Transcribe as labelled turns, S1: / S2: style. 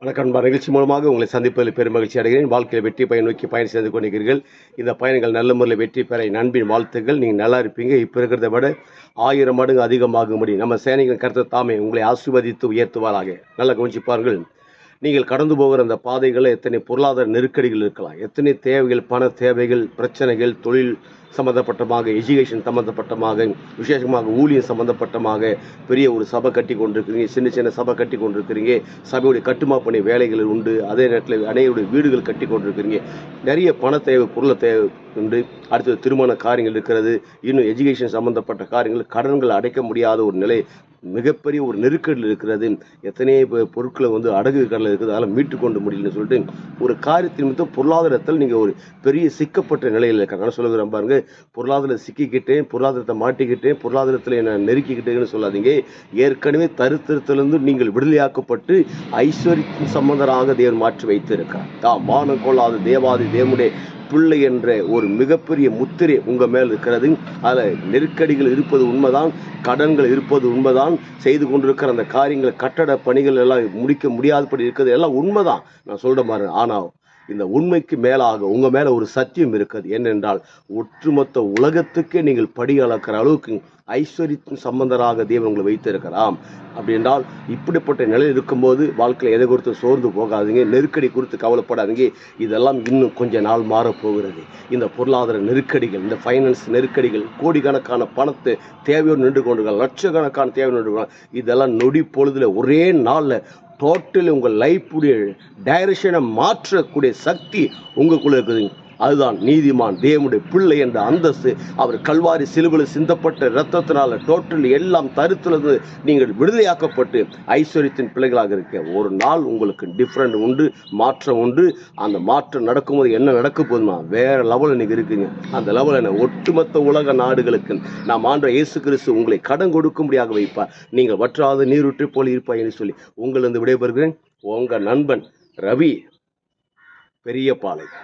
S1: வணக்கம். நிகழ்ச்சி மூலமாக உங்களை சந்திப்பதில் பெருமகிழ்ச்சி அடைகிறேன். வாழ்க்கையில் வெற்றி பயன் நோக்கி பயணம் செய்து கொண்டிருக்கிறீர்கள். இந்த பயணங்கள் நல்ல முறையில் வெற்றி பெற என் அன்பின் வாழ்த்துக்கள். நீங்கள் நல்லா இருப்பீங்க. இப்போ இருக்கிறத விட 1000 மடங்கு அதிகமாக முடியும். நம்ம சேனைகள் கருத்து தாமே உங்களை ஆசீர்வதித்து உயர்த்துவாராக. நல்லா கவனிச்சுப்பார்கள். நீங்கள் கடந்து போகிற அந்த பாதைகளில் எத்தனை பொருளாதார நெருக்கடிகள் இருக்கலாம், எத்தனை தேவைகள், பண தேவைகள், பிரச்சனைகள், தொழில் சம்பந்தப்பட்டமாக, எஜுகேஷன் சம்பந்தப்பட்டமாக, விசேஷமாக ஊழியம் சம்பந்தப்பட்டமாக பெரிய ஒரு சபை கட்டி கொண்டிருக்கிறீங்க, சின்ன சின்ன சபை கட்டி கொண்டிருக்கிறீங்க, சபையுடைய கட்டுமா பணி வேலைகள் உண்டு, அதே நேரத்தில் அனைவருடைய வீடுகள் கட்டி கொண்டிருக்கிறீங்க, நிறைய பண தேவை, பொருளை தேவை உண்டு, அடுத்தது திருமண காரியங்கள் இருக்கிறது, இன்னும் எஜுகேஷன் சம்பந்தப்பட்ட காரியங்கள், கடன்கள் அடைக்க முடியாத ஒரு நிலை, மிகப்பெரிய ஒரு நெருக்கடியில் இருக்கிறது, எத்தனையோ பொருட்களை அடகு கடலில் இருக்குது, அதெல்லாம் மீட்டு கொண்டு முடியலன்னு சொல்லிட்டு ஒரு காரியத்தின் மட்டும் பொருளாதாரத்தில் நீங்கள் ஒரு பெரிய சிக்கப்பட்ட நிலையில் இருக்காங்க. சொல்லுகிறேன் பாருங்க, பொருளாதாரத்தை சிக்கிக்கிட்டேன், பொருளாதாரத்தை மாட்டிக்கிட்டேன், பொருளாதாரத்தில் என்ன நெருக்கிக்கிட்டேன்னு சொல்லாதீங்க. ஏற்கனவே தருத்திரத்திலிருந்து நீங்கள் விடுதலையாக்கப்பட்டு ஐஸ்வர்யத்தின் சம்பந்தராக தேவன் மாற்றி வைத்திருக்கிறார். தாம் மானம் கொள்ளாத தேவாதி தேவனுடைய பிள்ளை என்ற ஒரு மிகப்பெரிய முத்திரை உங்கள் மேல் இருக்கிறது. அதில் நெருக்கடிகள் இருப்பது உண்மைதான், கடன்கள் இருப்பது உண்மைதான், செய்து கொண்டிருக்கிற அந்த காரியங்கள், கட்டட பணிகள் எல்லாம் முடிக்க முடியாதபடி இருக்கிறது எல்லாம் உண்மைதான். நான் சொல்கிற மாதிரி, ஆனால் இந்த உண்மைக்கு மேலாக உங்கள் மேலே ஒரு சத்தியம் இருக்குது. என்னென்றால், ஒட்டுமொத்த உலகத்துக்கே நீங்கள் படி அளக்கிற அளவுக்கு ஐஸ்வர்யத்தின் சம்பந்தராக தேவன் உங்களை வைத்திருக்கலாம். அப்படி என்றால், இப்படிப்பட்ட நிலையில் இருக்கும்போது வாழ்க்கையில் எதை குறித்து சோர்ந்து போகாதீங்க, நெருக்கடி குறித்து கவலைப்படாதீங்க. இதெல்லாம் இன்னும் கொஞ்ச நாள் மாறப்போகிறது. இந்த பொருளாதார நெருக்கடிகள், இந்த ஃபைனான்ஸ் நெருக்கடிகள், கோடிக்கணக்கான பணத்தை தேவையோடு நின்று கொண்டிருக்கலாம், லட்சக்கணக்கான தேவையோடு நின்று கொண்டிருக்கலாம், இதெல்லாம் நொடி பொழுதுல ஒரே நாளில் டோட்டலி உங்கள் லைஃபுடைய டைரக்ஷனை மாற்றக்கூடிய சக்தி உங்களுக்குள்ள இருக்குது. அதுதான் நீதிமான், தேவனுடைய பிள்ளை என்ற அந்தஸ்து. அவர் கல்வாரி சிலுவையில் சிந்தப்பட்ட இரத்தத்தினால டோட்டல் எல்லாம் தருத்திலிருந்து நீங்கள் விடுதலையாக்கப்பட்டு ஐஸ்வர்யத்தின் பிள்ளைகளாக இருக்க ஒரு நாள் உங்களுக்கு டிஃப்ரெண்ட் உண்டு, மாற்றம் உண்டு. அந்த மாற்றம் நடக்கும்போது என்ன நடக்க போதுமா, வேற லெவலில் நீங்கள் இருக்குங்க. அந்த லெவலில் என்ன, ஒட்டுமொத்த உலக நாடுகளுக்கு நாம் ஆண்ட இயேசு கிறிஸ்து உங்களை கடன் கொடுக்கும்படியாக வைப்பார். நீங்கள் வற்றாத நீருற்றை போல இருப்பாய் என்று சொல்லி உங்களிருந்து விடைபெறுகிறேன். உங்கள் நண்பன் ரவி, பெரியபாளையம்.